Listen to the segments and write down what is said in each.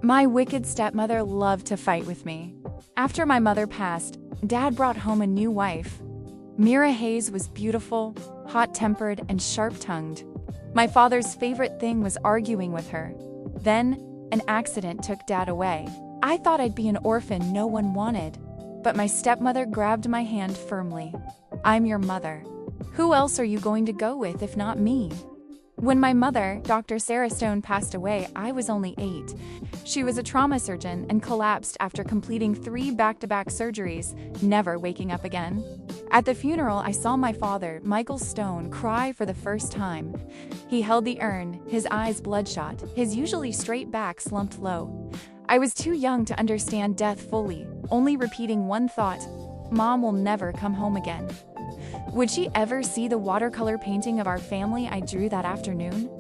My wicked stepmother loved to fight with me. After my mother passed, Dad brought home a new wife. Mira Hayes was beautiful, hot-tempered, and sharp-tongued. My father's favorite thing was arguing with her. Then, an accident took Dad away. I thought I'd be an orphan no one wanted, but my stepmother grabbed my hand firmly. "I'm your mother. Who else are you going to go with if not me?" When my mother, Dr. Sarah Stone, passed away, I was only 8. She was a trauma surgeon and collapsed after completing 3 back-to-back surgeries, never waking up again. At the funeral, I saw my father, Michael Stone, cry for the first time. He held the urn, his eyes bloodshot, his usually straight back slumped low. I was too young to understand death fully, only repeating one thought: Mom will never come home again. Would she ever see the watercolor painting of our family I drew that afternoon?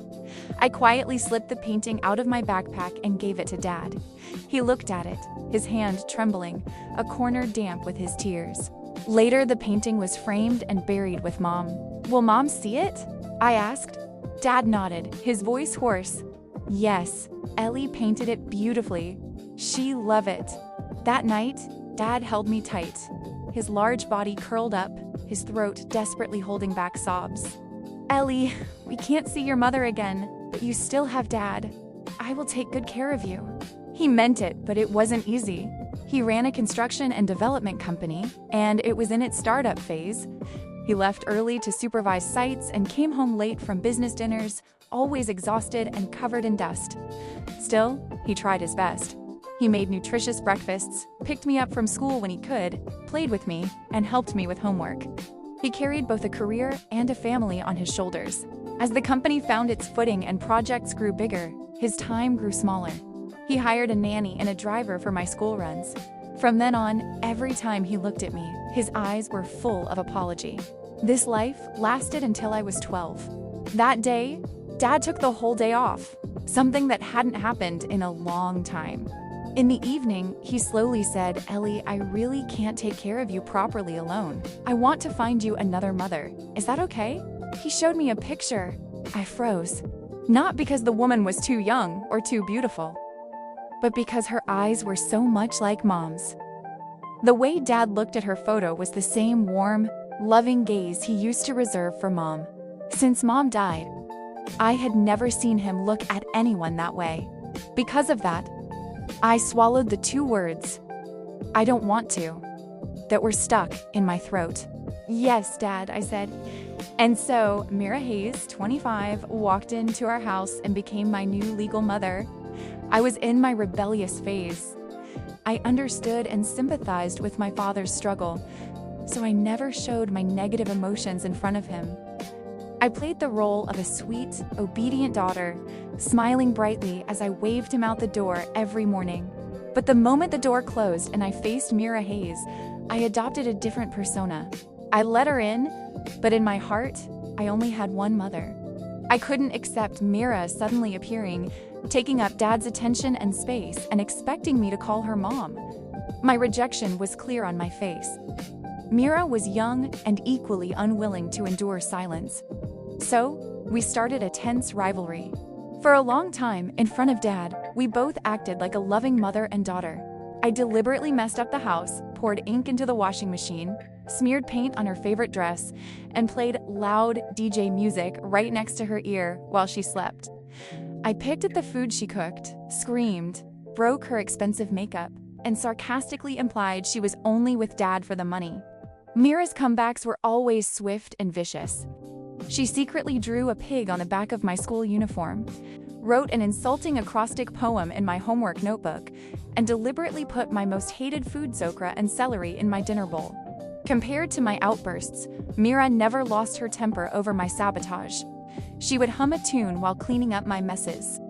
I quietly slipped the painting out of my backpack and gave it to Dad. He looked at it, his hand trembling, a corner damp with his tears. Later, the painting was framed and buried with Mom. "Will Mom see it?" I asked. Dad nodded, his voice hoarse. "Yes, Ellie painted it beautifully. She loved it." That night, Dad held me tight, his large body curled up, his throat desperately holding back sobs. "Ellie, we can't see your mother again, but you still have Dad. I will take good care of you." He meant it, but it wasn't easy. He ran a construction and development company, and it was in its startup phase. He left early to supervise sites and came home late from business dinners, always exhausted and covered in dust. Still, he tried his best. He made nutritious breakfasts, picked me up from school when he could, played with me, and helped me with homework. He carried both a career and a family on his shoulders. As the company found its footing and projects grew bigger, his time grew smaller. He hired a nanny and a driver for my school runs. From then on, every time he looked at me, his eyes were full of apology. This life lasted until I was 12. That day, Dad took the whole day off, something that hadn't happened in a long time. In the evening, he slowly said, "Ellie, I really can't take care of you properly alone. I want to find you another mother. Is that okay?" He showed me a picture. I froze. Not because the woman was too young or too beautiful, but because her eyes were so much like Mom's. The way Dad looked at her photo was the same warm, loving gaze he used to reserve for Mom. Since Mom died, I had never seen him look at anyone that way. Because of that, I swallowed the 2 words, "I don't want to," that were stuck in my throat. "Yes, Dad," I said. And so, Mira Hayes, 25, walked into our house and became my new legal mother. I was in my rebellious phase. I understood and sympathized with my father's struggle, so I never showed my negative emotions in front of him. I played the role of a sweet, obedient daughter, smiling brightly as I waved him out the door every morning. But the moment the door closed and I faced Mira Hayes, I adopted a different persona. I let her in, but in my heart, I only had one mother. I couldn't accept Mira suddenly appearing, taking up Dad's attention and space, and expecting me to call her Mom. My rejection was clear on my face. Mira was young and equally unwilling to endure silence. So, we started a tense rivalry. For a long time, in front of Dad, we both acted like a loving mother and daughter. I deliberately messed up the house, poured ink into the washing machine, smeared paint on her favorite dress, and played loud DJ music right next to her ear while she slept. I picked at the food she cooked, screamed, broke her expensive makeup, and sarcastically implied she was only with Dad for the money. Mira's comebacks were always swift and vicious. She secretly drew a pig on the back of my school uniform, wrote an insulting acrostic poem in my homework notebook, and deliberately put my most hated food, okra and celery, in my dinner bowl. Compared to my outbursts, Mira never lost her temper over my sabotage. She would hum a tune while cleaning up my messes.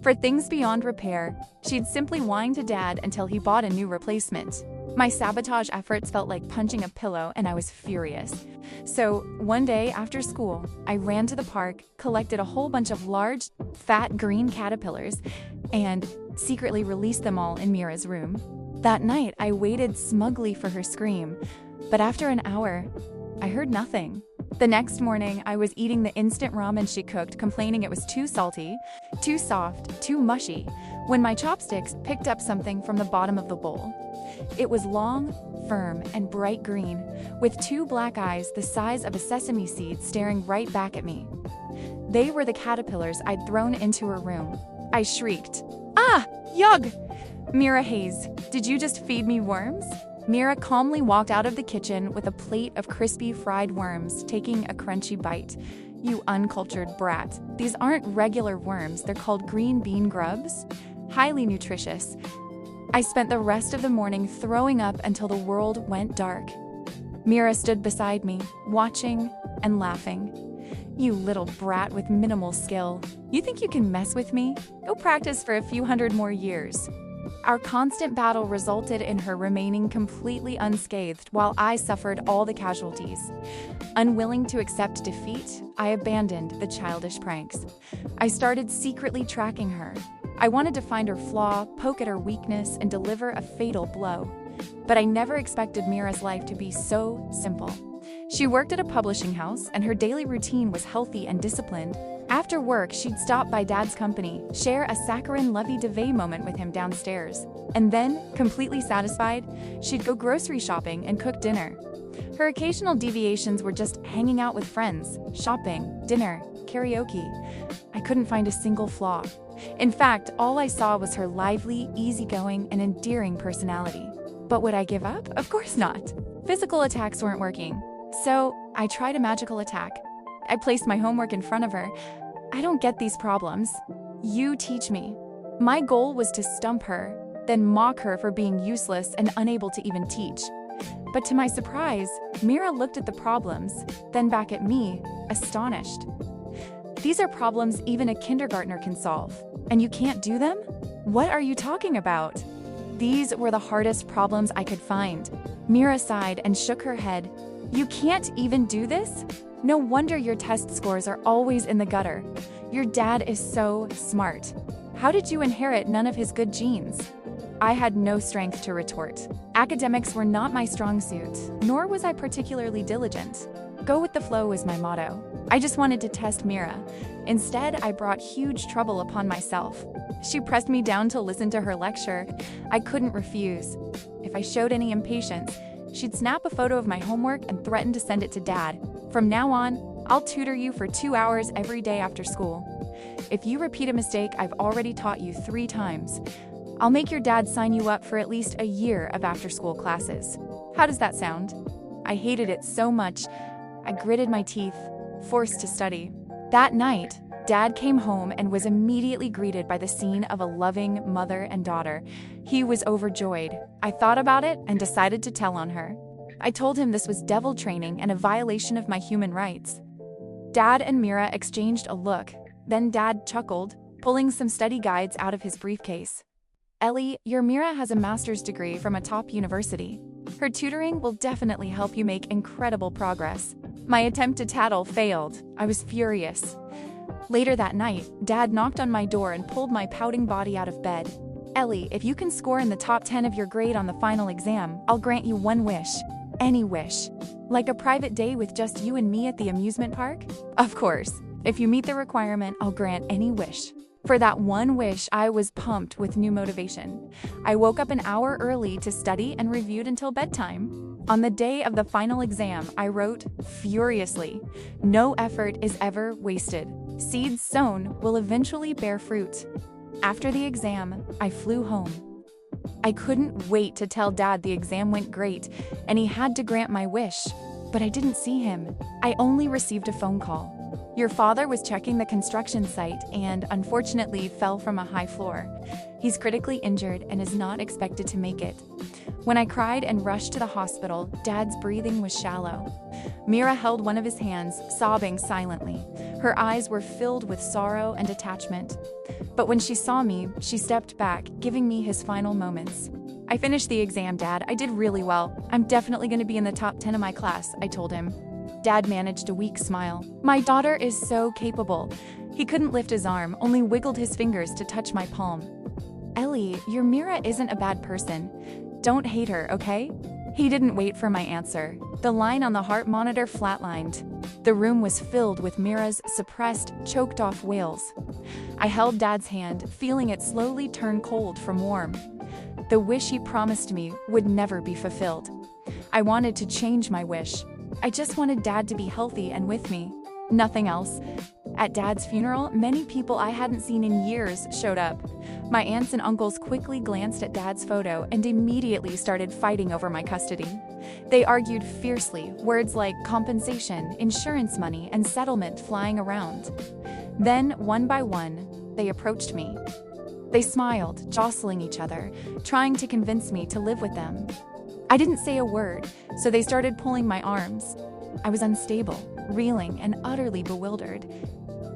For things beyond repair, she'd simply whine to Dad until he bought a new replacement. My sabotage efforts felt like punching a pillow, and I was furious. So, one day after school, I ran to the park, collected a whole bunch of large, fat green caterpillars, and secretly released them all in Mira's room. That night, I waited smugly for her scream, but after an hour, I heard nothing. The next morning, I was eating the instant ramen she cooked, complaining it was too salty, too soft, too mushy, when my chopsticks picked up something from the bottom of the bowl. It was long, firm, and bright green, with two black eyes the size of a sesame seed staring right back at me. They were the caterpillars I'd thrown into her room. I shrieked, "Ah, yug! Mira Hayes, did you just feed me worms?" Mira calmly walked out of the kitchen with a plate of crispy fried worms, taking a crunchy bite. "You uncultured brat. These aren't regular worms, they're called green bean grubs. Highly nutritious." I spent the rest of the morning throwing up until the world went dark. Mira stood beside me, watching and laughing. "You little brat with minimal skill. You think you can mess with me? Go practice for a few hundred more years." Our constant battle resulted in her remaining completely unscathed while I suffered all the casualties. Unwilling to accept defeat, I abandoned the childish pranks. I started secretly tracking her. I wanted to find her flaw, poke at her weakness, and deliver a fatal blow. But I never expected Mira's life to be so simple. She worked at a publishing house, and her daily routine was healthy and disciplined. After work, she'd stop by Dad's company, share a saccharine lovey-dovey moment with him downstairs, and then, completely satisfied, she'd go grocery shopping and cook dinner. Her occasional deviations were just hanging out with friends, shopping, dinner, karaoke. I couldn't find a single flaw. In fact, all I saw was her lively, easygoing, and endearing personality. But would I give up? Of course not. Physical attacks weren't working. So, I tried a magical attack. I placed my homework in front of her. "I don't get these problems. You teach me." My goal was to stump her, then mock her for being useless and unable to even teach. But to my surprise, Mira looked at the problems, then back at me, astonished. "These are problems even a kindergartner can solve, and you can't do them? What are you talking about?" These were the hardest problems I could find. Mira sighed and shook her head. "You can't even do this? No wonder your test scores are always in the gutter. Your dad is so smart. How did you inherit none of his good genes?" I had no strength to retort. Academics were not my strong suit, nor was I particularly diligent. Go with the flow was my motto. I just wanted to test Mira. Instead, I brought huge trouble upon myself. She pressed me down to listen to her lecture. I couldn't refuse. If I showed any impatience, she'd snap a photo of my homework and threaten to send it to Dad. "From now on, I'll tutor you for 2 hours every day after school. If you repeat a mistake I've already taught you 3 times, I'll make your dad sign you up for at least a year of after-school classes." How does that sound? I hated it so much, I gritted my teeth, forced to study. That night, Dad came home and was immediately greeted by the scene of a loving mother and daughter. He was overjoyed. I thought about it and decided to tell on her. I told him this was devil training and a violation of my human rights. Dad and Mira exchanged a look. Then Dad chuckled, pulling some study guides out of his briefcase. "Ellie, your Mira has a master's degree from a top university. Her tutoring will definitely help you make incredible progress." My attempt to tattle failed. I was furious. Later that night, Dad knocked on my door and pulled my pouting body out of bed. "Ellie, if you can score in the top 10 of your grade on the final exam, I'll grant you one wish. Any wish. Like a private day with just you and me at the amusement park?" "Of course. If you meet the requirement, I'll grant any wish." For that one wish, I was pumped with new motivation. I woke up an hour early to study and reviewed until bedtime. On the day of the final exam, I wrote furiously, "No effort is ever wasted. Seeds sown will eventually bear fruit." After the exam, I flew home. I couldn't wait to tell Dad the exam went great, and he had to grant my wish. But I didn't see him. I only received a phone call. "Your father was checking the construction site and, unfortunately, fell from a high floor. He's critically injured and is not expected to make it." When I cried and rushed to the hospital, Dad's breathing was shallow. Mira held one of his hands, sobbing silently. Her eyes were filled with sorrow and attachment. But when she saw me, she stepped back, giving me his final moments. "I finished the exam, Dad. I did really well. I'm definitely going to be in the top 10 of my class," I told him. Dad managed a weak smile. "My daughter is so capable." He couldn't lift his arm, only wiggled his fingers to touch my palm. "Ellie, your Mira isn't a bad person. Don't hate her, okay? He didn't wait for my answer. The line on the heart monitor flatlined. The room was filled with Mira's suppressed, choked-off wails. I held Dad's hand, feeling it slowly turn cold from warm. The wish he promised me would never be fulfilled. I wanted to change my wish. I just wanted Dad to be healthy and with me. Nothing else. At Dad's funeral, many people I hadn't seen in years showed up. My aunts and uncles quickly glanced at Dad's photo and immediately started fighting over my custody. They argued fiercely, words like compensation, insurance money, and settlement flying around. Then, one by one, they approached me. They smiled, jostling each other, trying to convince me to live with them. I didn't say a word, so they started pulling my arms. I was unstable, reeling, and utterly bewildered.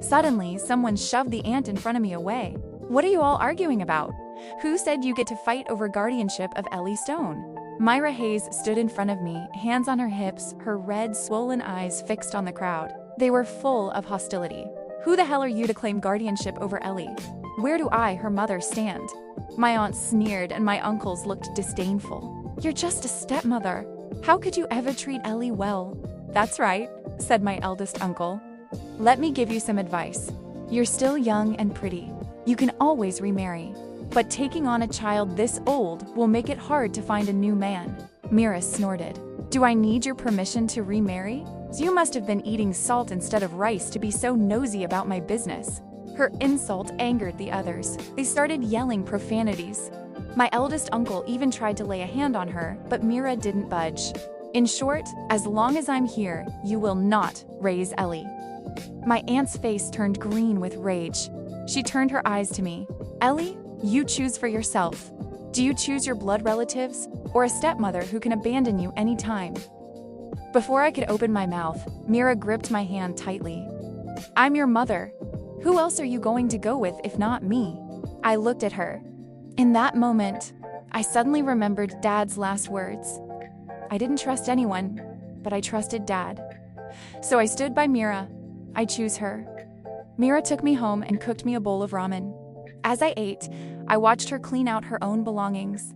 Suddenly, someone shoved the aunt in front of me away. "What are you all arguing about? Who said you get to fight over guardianship of Ellie Stone?" Mira Hayes stood in front of me, hands on her hips, her red, swollen eyes fixed on the crowd. They were full of hostility. "Who the hell are you to claim guardianship over Ellie? Where do I, her mother, stand?" My aunt sneered and my uncles looked disdainful. "You're just a stepmother. How could you ever treat Ellie well?" "That's right," said my eldest uncle. "Let me give you some advice. You're still young and pretty. You can always remarry. But taking on a child this old will make it hard to find a new man." Mira snorted. "Do I need your permission to remarry? You must have been eating salt instead of rice to be so nosy about my business." Her insult angered the others. They started yelling profanities. My eldest uncle even tried to lay a hand on her, but Mira didn't budge. "In short, as long as I'm here, you will not raise Ellie." My aunt's face turned green with rage. She turned her eyes to me. "Ellie, you choose for yourself. Do you choose your blood relatives or a stepmother who can abandon you anytime?" Before I could open my mouth, Mira gripped my hand tightly. "I'm your mother. Who else are you going to go with if not me?" I looked at her. In that moment, I suddenly remembered Dad's last words. I didn't trust anyone, but I trusted Dad. So I stood by Mira. I choose her. Mira took me home and cooked me a bowl of ramen. As I ate, I watched her clean out her own belongings.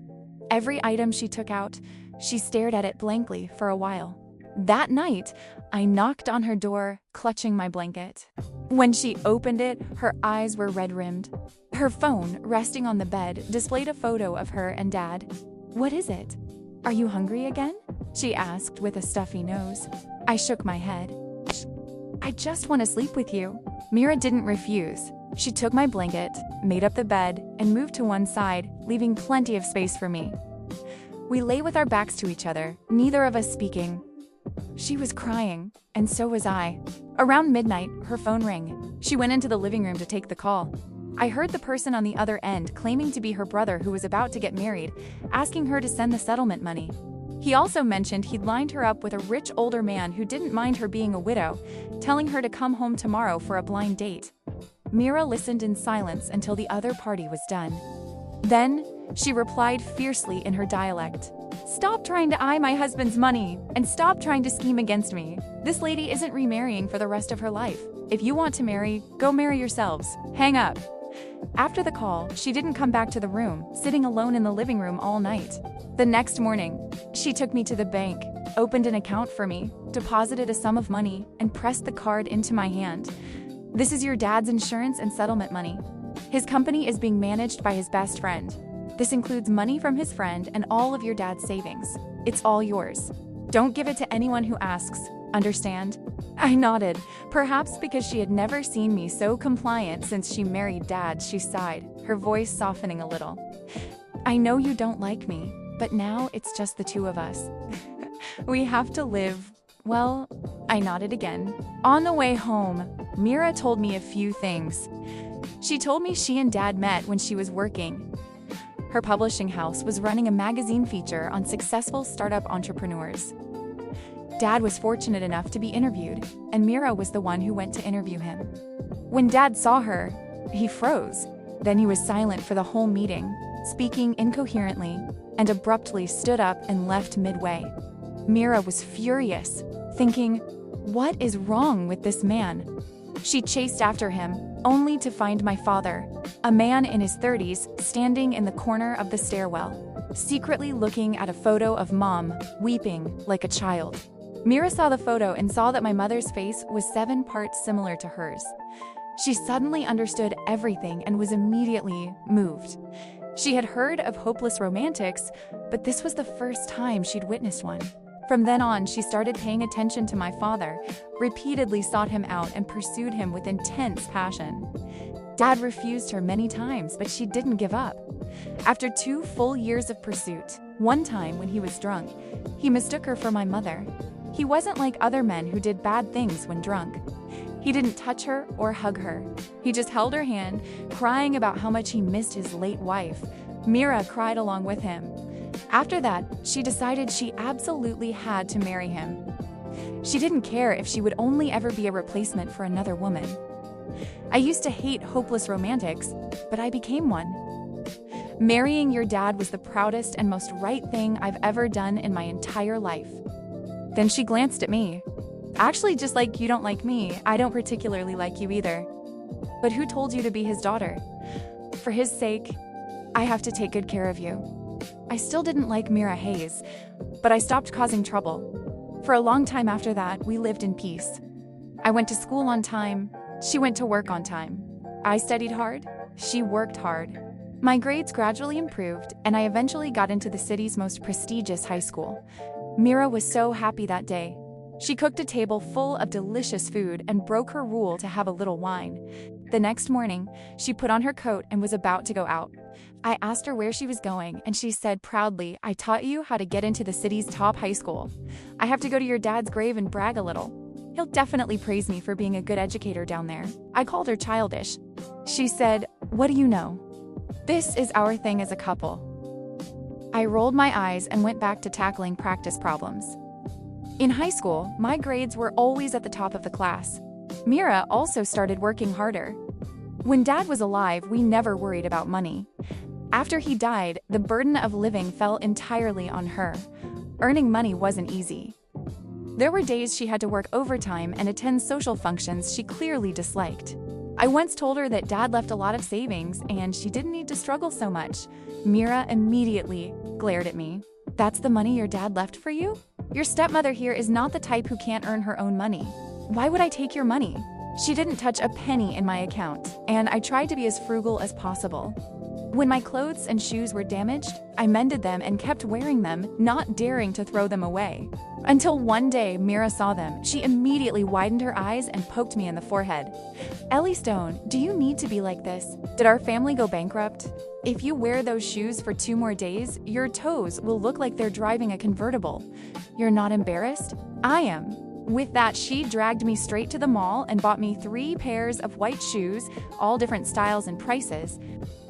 Every item she took out, she stared at it blankly for a while. That night, I knocked on her door, clutching my blanket. When she opened it, her eyes were red-rimmed. Her phone, resting on the bed, displayed a photo of her and Dad. "What is it? Are you hungry again?" she asked with a stuffy nose. I shook my head. "I just want to sleep with you." Mira didn't refuse. She took my blanket, made up the bed, and moved to one side, leaving plenty of space for me. We lay with our backs to each other, neither of us speaking. She was crying, and so was I. Around midnight, her phone rang. She went into the living room to take the call. I heard the person on the other end claiming to be her brother who was about to get married, asking her to send the settlement money. He also mentioned he'd lined her up with a rich older man who didn't mind her being a widow, telling her to come home tomorrow for a blind date. Mira listened in silence until the other party was done. Then, she replied fiercely in her dialect. "Stop trying to eye my husband's money, and stop trying to scheme against me. This lady isn't remarrying for the rest of her life. If you want to marry, go marry yourselves. Hang up." After the call, she didn't come back to the room, sitting alone in the living room all night. The next morning, she took me to the bank, opened an account for me, deposited a sum of money, and pressed the card into my hand. "This is your dad's insurance and settlement money. His company is being managed by his best friend. This includes money from his friend and all of your dad's savings. It's all yours. Don't give it to anyone who asks. Understand?" I nodded. Perhaps because she had never seen me so compliant since she married Dad, she sighed, her voice softening a little. "I know you don't like me, but now it's just the two of us. We have to live." "Well," I nodded again. On the way home, Mira told me a few things. She told me she and Dad met when she was working. Her publishing house was running a magazine feature on successful startup entrepreneurs. Dad was fortunate enough to be interviewed, and Mira was the one who went to interview him. When Dad saw her, he froze. Then he was silent for the whole meeting, speaking incoherently, and abruptly stood up and left midway. Mira was furious, thinking, "What is wrong with this man?" She chased after him, only to find my father, a man in his 30s, standing in the corner of the stairwell, secretly looking at a photo of Mom, weeping like a child. Mira saw the photo and saw that my mother's face was 7 parts similar to hers. She suddenly understood everything and was immediately moved. She had heard of hopeless romantics, but this was the first time she'd witnessed one. From then on, she started paying attention to my father, repeatedly sought him out and pursued him with intense passion. Dad refused her many times, but she didn't give up. After 2 full years of pursuit, one time when he was drunk, he mistook her for my mother. He wasn't like other men who did bad things when drunk. He didn't touch her or hug her. He just held her hand, crying about how much he missed his late wife. Mira cried along with him. After that, she decided she absolutely had to marry him. She didn't care if she would only ever be a replacement for another woman. I used to hate hopeless romantics, but I became one. Marrying your dad was the proudest and most right thing I've ever done in my entire life. Then she glanced at me. Actually, just like you don't like me, I don't particularly like you either. But who told you to be his daughter? For his sake, I have to take good care of you. I still didn't like Mira Hayes, but I stopped causing trouble. For a long time after that, we lived in peace. I went to school on time. She went to work on time. I studied hard. She worked hard. My grades gradually improved, and I eventually got into the city's most prestigious high school. Mira was so happy that day. She cooked a table full of delicious food and broke her rule to have a little wine. The next morning, she put on her coat and was about to go out. I asked her where she was going, and she said proudly, "I taught you how to get into the city's top high school. I have to go to your dad's grave and brag a little. He'll definitely praise me for being a good educator down there." I called her childish. She said, "What do you know? This is our thing as a couple." I rolled my eyes and went back to tackling practice problems. In high school, my grades were always at the top of the class. Mira also started working harder. When Dad was alive, we never worried about money. After he died, the burden of living fell entirely on her. Earning money wasn't easy. There were days she had to work overtime and attend social functions she clearly disliked. I once told her that Dad left a lot of savings and she didn't need to struggle so much. Mira immediately glared at me. "That's the money your dad left for you? Your stepmother here is not the type who can't earn her own money. Why would I take your money?" She didn't touch a penny in my account, and I tried to be as frugal as possible. When my clothes and shoes were damaged, I mended them and kept wearing them, not daring to throw them away. Until one day Mira saw them, she immediately widened her eyes and poked me in the forehead. "Ellie Stone, do you need to be like this? Did our family go bankrupt? If you wear those shoes for 2 more days, your toes will look like they're driving a convertible. You're not embarrassed? I am." With that, she dragged me straight to the mall and bought me 3 pairs of white shoes, all different styles and prices.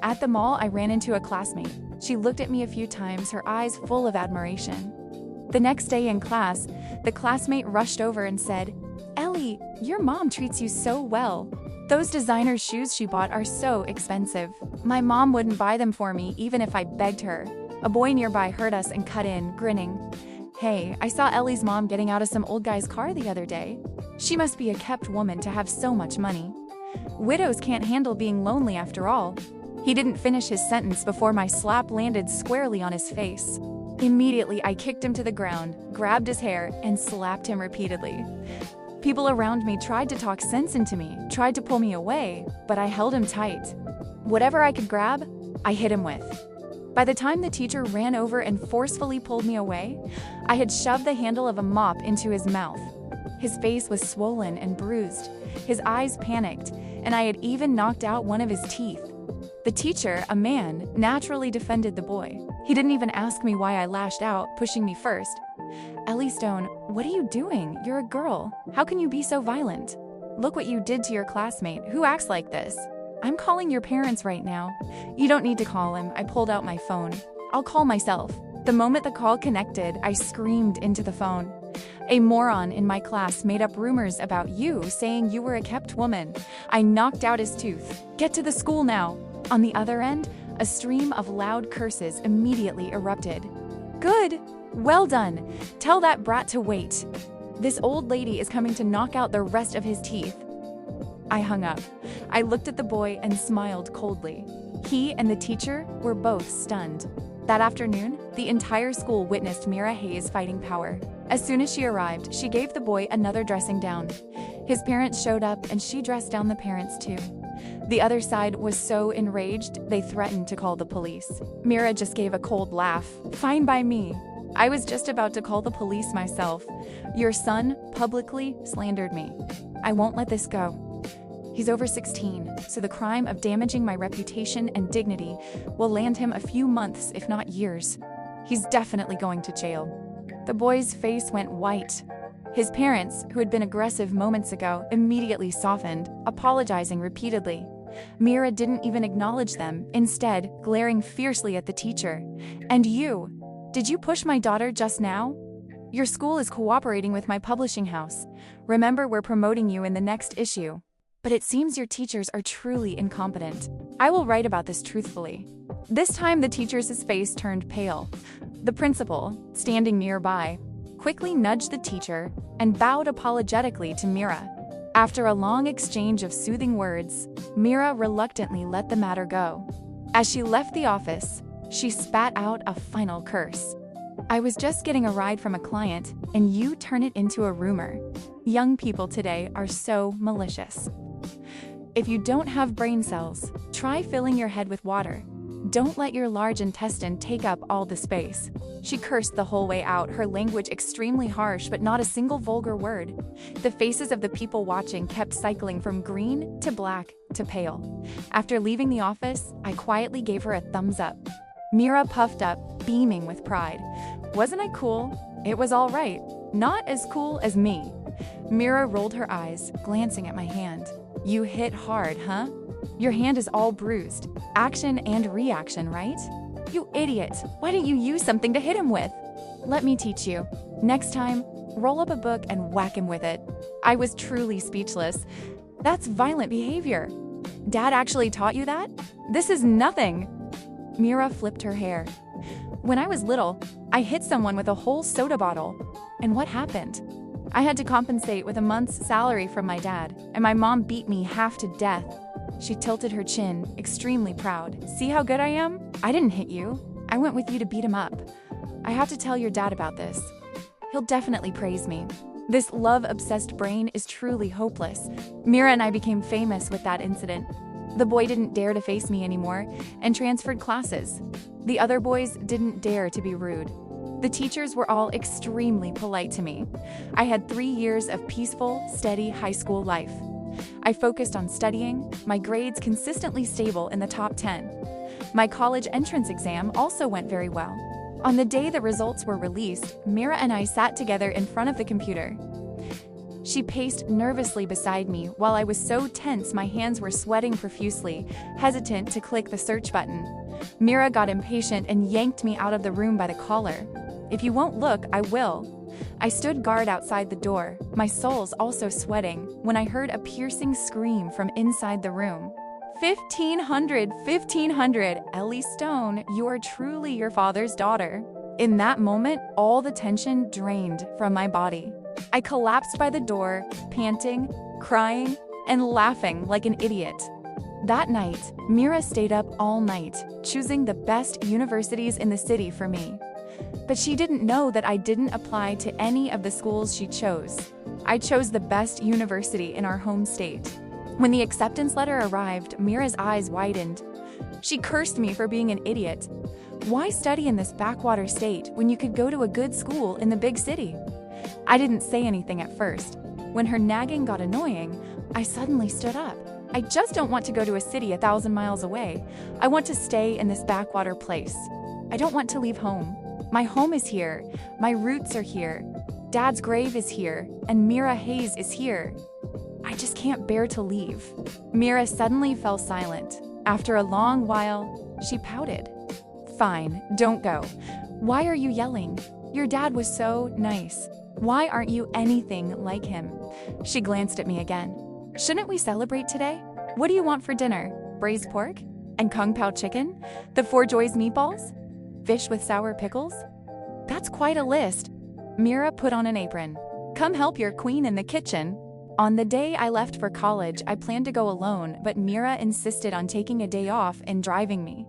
At the mall, I ran into a classmate. She looked at me a few times, her eyes full of admiration. The next day in class, the classmate rushed over and said, "Ellie, your mom treats you so well. Those designer shoes she bought are so expensive. My mom wouldn't buy them for me even if I begged her." A boy nearby heard us and cut in, grinning. "Hey, I saw Ellie's mom getting out of some old guy's car the other day. She must be a kept woman to have so much money. Widows can't handle being lonely after all." He didn't finish his sentence before my slap landed squarely on his face. Immediately, I kicked him to the ground, grabbed his hair, and slapped him repeatedly. People around me tried to talk sense into me, tried to pull me away, but I held him tight. Whatever I could grab, I hit him with. By the time the teacher ran over and forcefully pulled me away, I had shoved the handle of a mop into his mouth. His face was swollen and bruised, his eyes panicked, and I had even knocked out one of his teeth. The teacher, a man, naturally defended the boy. He didn't even ask me why I lashed out, pushing me first. "Ellie Stone, what are you doing? You're a girl. How can you be so violent? Look what you did to your classmate. Who acts like this? I'm calling your parents right now." "You don't need to call him." I pulled out my phone. "I'll call myself." The moment the call connected, I screamed into the phone. "A moron in my class made up rumors about you, saying you were a kept woman." I knocked out his tooth. "Get to the school now." On the other end, a stream of loud curses immediately erupted. "Good! Well done! Tell that brat to wait. This old lady is coming to knock out the rest of his teeth." I hung up. I looked at the boy and smiled coldly. He and the teacher were both stunned. That afternoon, the entire school witnessed Mira Hayes fighting power. As soon as she arrived, she gave the boy another dressing down. His parents showed up and she dressed down the parents too. The other side was so enraged, they threatened to call the police. Mira just gave a cold laugh. Fine by me. I was just about to call the police myself. Your son publicly slandered me. I won't let this go. He's over 16, so the crime of damaging my reputation and dignity will land him a few months, if not years. He's definitely going to jail. The boy's face went white. His parents, who had been aggressive moments ago, immediately softened, apologizing repeatedly. Mira didn't even acknowledge them, instead glaring fiercely at the teacher. And you? Did you push my daughter just now? Your school is cooperating with my publishing house. Remember, we're promoting you in the next issue. But it seems your teachers are truly incompetent. I will write about this truthfully. This time the teacher's face turned pale. The principal, standing nearby, quickly nudged the teacher and bowed apologetically to Mira. After a long exchange of soothing words, Mira reluctantly let the matter go. As she left the office, she spat out a final curse. I was just getting a ride from a client, and you turn it into a rumor. Young people today are so malicious. If you don't have brain cells, try filling your head with water. Don't let your large intestine take up all the space. She cursed the whole way out, her language extremely harsh but not a single vulgar word. The faces of the people watching kept cycling from green to black to pale. After leaving the office, I quietly gave her a thumbs up. Mira puffed up, beaming with pride. Wasn't I cool? It was all right. Not as cool as me. Mira rolled her eyes, glancing at my hand. You hit hard, huh? Your hand is all bruised. Action and reaction, right? You idiot! Why didn't you use something to hit him with? Let me teach you. Next time, roll up a book and whack him with it. I was truly speechless. That's violent behavior. Dad actually taught you that? This is nothing. Mira flipped her hair. When I was little, I hit someone with a whole soda bottle. And what happened? I had to compensate with a month's salary from my dad, and my mom beat me half to death. She tilted her chin, extremely proud. See how good I am? I didn't hit you. I went with you to beat him up. I have to tell your dad about this. He'll definitely praise me. This love-obsessed brain is truly hopeless. Mira and I became famous with that incident. The boy didn't dare to face me anymore and transferred classes. The other boys didn't dare to be rude. The teachers were all extremely polite to me. I had 3 years of peaceful, steady high school life. I focused on studying, my grades consistently stable in the top 10. My college entrance exam also went very well. On the day the results were released, Mira and I sat together in front of the computer. She paced nervously beside me while I was so tense my hands were sweating profusely, hesitant to click the search button. Mira got impatient and yanked me out of the room by the collar. If you won't look, I will. I stood guard outside the door, my soles also sweating, when I heard a piercing scream from inside the room. 1,500, 1,500, Ellie Stone, you are truly your father's daughter. In that moment, all the tension drained from my body. I collapsed by the door, panting, crying, and laughing like an idiot. That night, Mira stayed up all night, choosing the best universities in the city for me. But she didn't know that I didn't apply to any of the schools she chose. I chose the best university in our home state. When the acceptance letter arrived, Mira's eyes widened. She cursed me for being an idiot. Why study in this backwater state when you could go to a good school in the big city? I didn't say anything at first. When her nagging got annoying, I suddenly stood up. I just don't want to go to a city 1,000 miles away. I want to stay in this backwater place. I don't want to leave home. My home is here. My roots are here. Dad's grave is here, and Mira Hayes is here. I just can't bear to leave. Mira suddenly fell silent. After a long while, she pouted. Fine, don't go. Why are you yelling? Your dad was so nice. Why aren't you anything like him? She glanced at me again. Shouldn't we celebrate today? What do you want for dinner? Braised pork? And Kung Pao chicken? The Four Joys meatballs? Fish with sour pickles? That's quite a list. Mira put on an apron. Come help your queen in the kitchen. On the day I left for college, I planned to go alone, but Mira insisted on taking a day off and driving me.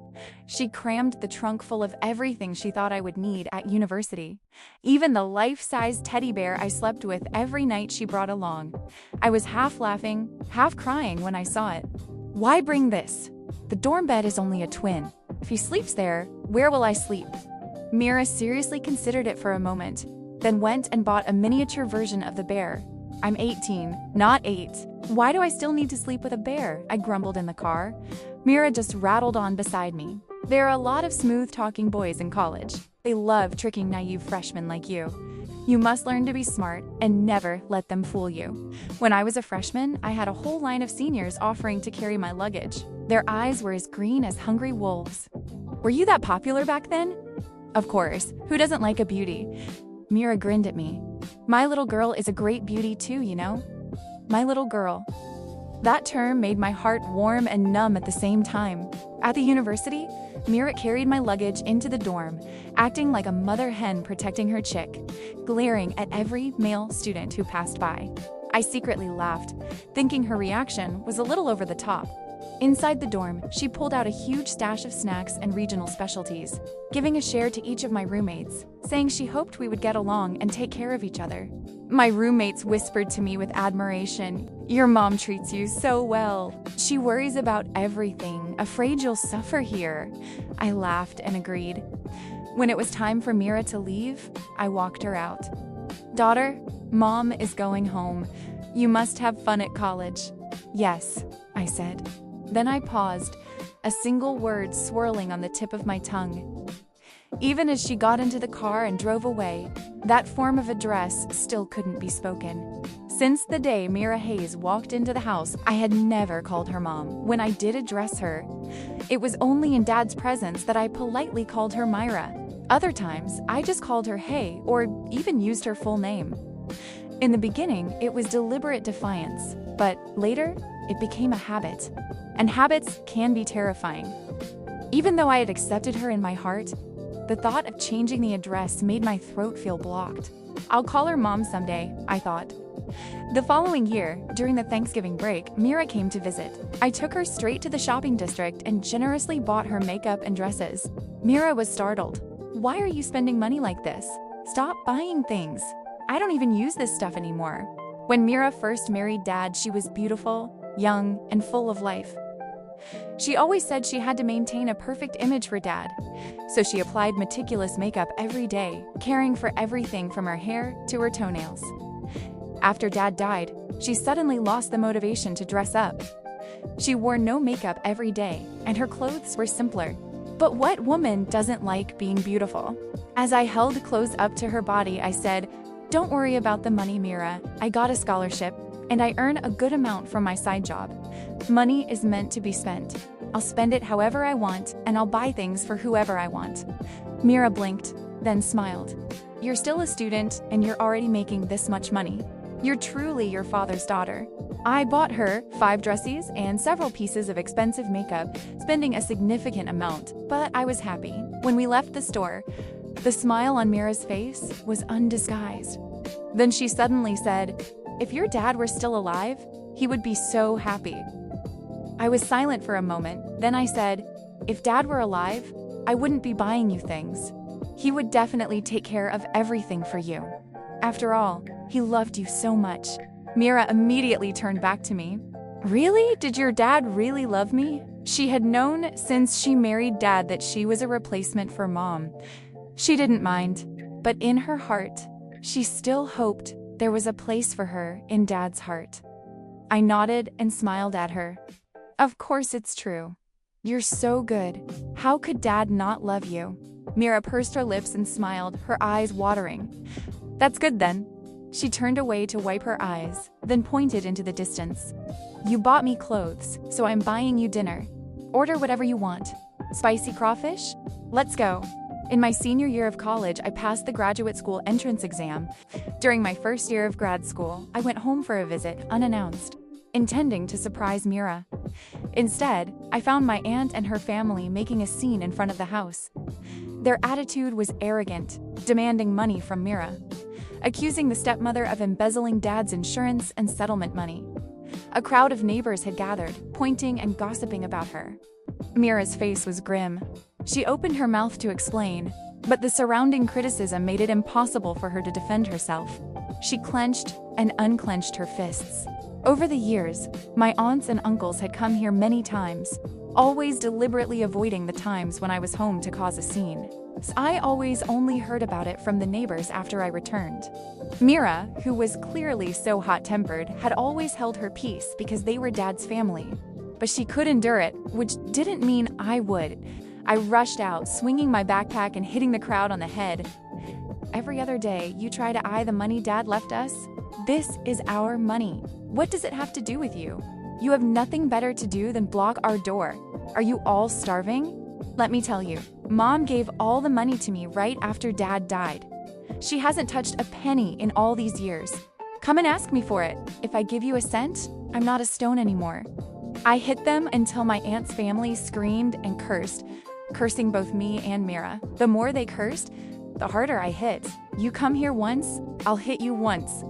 She crammed the trunk full of everything she thought I would need at university. Even the life-size teddy bear I slept with every night she brought along. I was half laughing, half crying when I saw it. Why bring this? The dorm bed is only a twin. If he sleeps there, where will I sleep? Mira seriously considered it for a moment, then went and bought a miniature version of the bear. I'm 18, not 8. Why do I still need to sleep with a bear? I grumbled in the car. Mira just rattled on beside me. There are a lot of smooth-talking boys in college. They love tricking naive freshmen like you. You must learn to be smart and never let them fool you. When I was a freshman, I had a whole line of seniors offering to carry my luggage. Their eyes were as green as hungry wolves. Were you that popular back then? Of course, who doesn't like a beauty? Mira grinned at me. My little girl is a great beauty too, you know? My little girl. That term made my heart warm and numb at the same time. At the university, Mira carried my luggage into the dorm, acting like a mother hen protecting her chick, glaring at every male student who passed by. I secretly laughed, thinking her reaction was a little over the top. Inside the dorm, she pulled out a huge stash of snacks and regional specialties, giving a share to each of my roommates, saying she hoped we would get along and take care of each other. My roommates whispered to me with admiration, "Your mom treats you so well. She worries about everything, afraid you'll suffer here." I laughed and agreed. When it was time for Mira to leave, I walked her out. "Daughter, Mom is going home. You must have fun at college." "Yes," I said. Then I paused, a single word swirling on the tip of my tongue. Even as she got into the car and drove away, that form of address still couldn't be spoken. Since the day Mira Hayes walked into the house, I had never called her mom. When I did address her, it was only in Dad's presence that I politely called her Mira. Other times, I just called her Hay or even used her full name. In the beginning, it was deliberate defiance, but later, it became a habit. And habits can be terrifying. Even though I had accepted her in my heart, the thought of changing the address made my throat feel blocked. I'll call her Mom someday, I thought. The following year, during the Thanksgiving break, Mira came to visit. I took her straight to the shopping district and generously bought her makeup and dresses. Mira was startled. "Why are you spending money like this? Stop buying things. I don't even use this stuff anymore." When Mira first married Dad, she was beautiful, young, and full of life. She always said she had to maintain a perfect image for Dad, so she applied meticulous makeup every day, caring for everything from her hair to her toenails. After Dad died, she suddenly lost the motivation to dress up. She wore no makeup every day, and her clothes were simpler. But what woman doesn't like being beautiful? As I held close up to her body, I said, "Don't worry about the money, Mira. I got a scholarship, and I earn a good amount from my side job. Money is meant to be spent. I'll spend it however I want, and I'll buy things for whoever I want." Mira blinked, then smiled. "You're still a student, and you're already making this much money. You're truly your father's daughter." I bought her 5 dresses and several pieces of expensive makeup, spending a significant amount, but I was happy. When we left the store, the smile on Mira's face was undisguised. Then she suddenly said, "If your dad were still alive, he would be so happy." I was silent for a moment, then I said, "If Dad were alive, I wouldn't be buying you things. He would definitely take care of everything for you. After all, he loved you so much." Mira immediately turned back to me. "Really? Did your dad really love me?" She had known since she married Dad that she was a replacement for Mom. She didn't mind, but in her heart, she still hoped there was a place for her in Dad's heart. I nodded and smiled at her. "Of course it's true. You're so good. How could Dad not love you?" Mira pursed her lips and smiled, her eyes watering. "That's good then." She turned away to wipe her eyes, then pointed into the distance. "You bought me clothes, so I'm buying you dinner. Order whatever you want. Spicy crawfish? Let's go." In my senior year of college, I passed the graduate school entrance exam. During my first year of grad school, I went home for a visit, unannounced, intending to surprise Mira. Instead, I found my aunt and her family making a scene in front of the house. Their attitude was arrogant, demanding money from Mira. accusing the stepmother of embezzling Dad's insurance and settlement money. A crowd of neighbors had gathered, pointing and gossiping about her. Mira's face was grim. She opened her mouth to explain, but the surrounding criticism made it impossible for her to defend herself. She clenched and unclenched her fists. Over the years, my aunts and uncles had come here many times, always deliberately avoiding the times when I was home to cause a scene. I always only heard about it from the neighbors after I returned. Mira, who was clearly so hot-tempered, had always held her peace because they were Dad's family. But she could endure it, which didn't mean I would. I rushed out, swinging my backpack and hitting the crowd on the head. Every other day, you try to eye the money Dad left us? This is our money. What does it have to do with you? You have nothing better to do than block our door. Are you all starving? Let me tell you, Mom gave all the money to me right after Dad died. She hasn't touched a penny in all these years. Come and ask me for it. If I give you a cent, I'm not a stone anymore. I hit them until my aunt's family screamed and cursed, cursing both me and Mira. The more they cursed, the harder I hit. You come here once, I'll hit you once.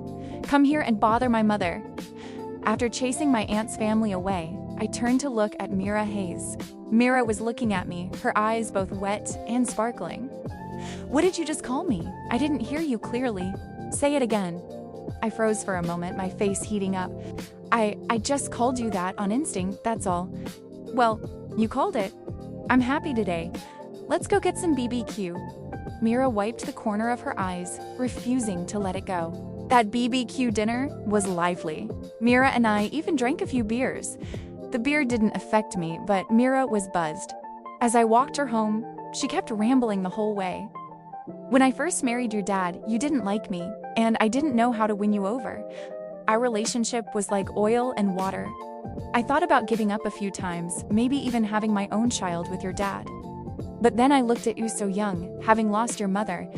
Come here and bother my mother. After chasing my aunt's family away, I turned to look at Mira Hayes. Mira was looking at me, her eyes both wet and sparkling. What did you just call me? I didn't hear you clearly. Say it again. I froze for a moment, my face heating up. I just called you that on instinct, that's all. Well, you called it. I'm happy today. Let's go get some BBQ. Mira wiped the corner of her eyes, refusing to let it go. That BBQ dinner was lively. Mira and I even drank a few beers. The beer didn't affect me, but Mira was buzzed. As I walked her home, she kept rambling the whole way. When I first married your dad, you didn't like me, and I didn't know how to win you over. Our relationship was like oil and water. I thought about giving up a few times, maybe even having my own child with your dad. But then I looked at you so young, having lost your mother,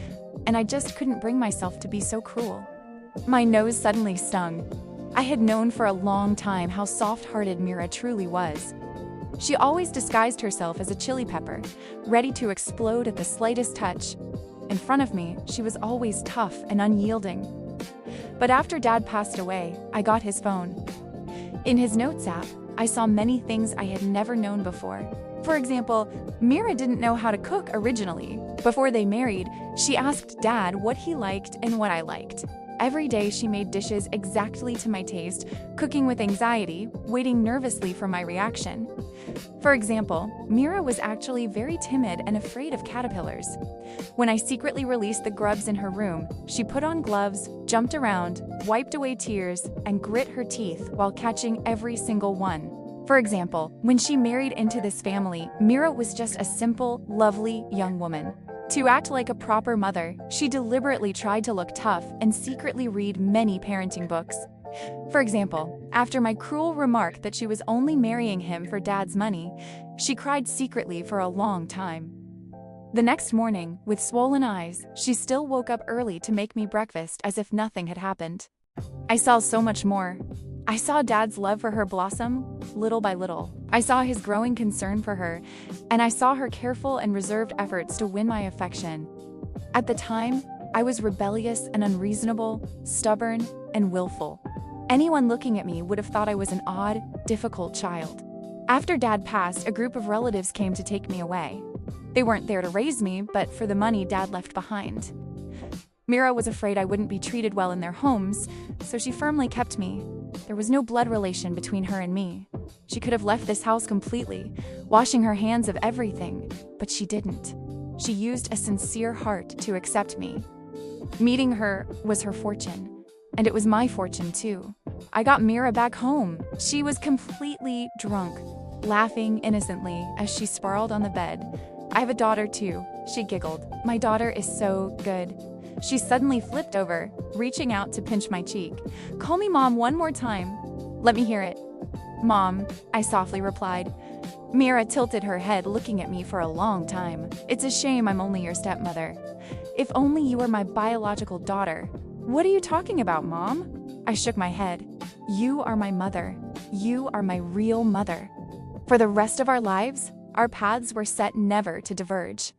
and I just couldn't bring myself to be so cruel. My nose suddenly stung. I had known for a long time how soft-hearted Mira truly was. She always disguised herself as a chili pepper, ready to explode at the slightest touch. In front of me, she was always tough and unyielding. But after Dad passed away, I got his phone. In his notes app, I saw many things I had never known before. For example, Mira didn't know how to cook originally. Before they married, she asked Dad what he liked and what I liked. Every day she made dishes exactly to my taste, cooking with anxiety, waiting nervously for my reaction. For example, Mira was actually very timid and afraid of caterpillars. When I secretly released the grubs in her room, she put on gloves, jumped around, wiped away tears, and grit her teeth while catching every single one. For example, when she married into this family, Mira was just a simple, lovely young woman. To act like a proper mother, she deliberately tried to look tough and secretly read many parenting books. For example, after my cruel remark that she was only marrying him for Dad's money, she cried secretly for a long time. The next morning, with swollen eyes, she still woke up early to make me breakfast as if nothing had happened. I saw so much more. I saw Dad's love for her blossom, little by little. I saw his growing concern for her, and I saw her careful and reserved efforts to win my affection. At the time, I was rebellious and unreasonable, stubborn and willful. Anyone looking at me would have thought I was an odd, difficult child. After Dad passed, a group of relatives came to take me away. They weren't there to raise me, but for the money Dad left behind. Mira was afraid I wouldn't be treated well in their homes, so she firmly kept me. There was no blood relation between her and me. She could have left this house completely, washing her hands of everything, but she didn't. She used a sincere heart to accept me. Meeting her was her fortune, and it was my fortune too. I got Mira back home. She was completely drunk, laughing innocently as she sprawled on the bed. I have a daughter too, she giggled. My daughter is so good. She suddenly flipped over, reaching out to pinch my cheek. Call me Mom one more time. Let me hear it. Mom, I softly replied. Mira tilted her head, looking at me for a long time. It's a shame I'm only your stepmother. If only you were my biological daughter. What are you talking about, Mom? I shook my head. You are my mother. You are my real mother. For the rest of our lives, our paths were set never to diverge.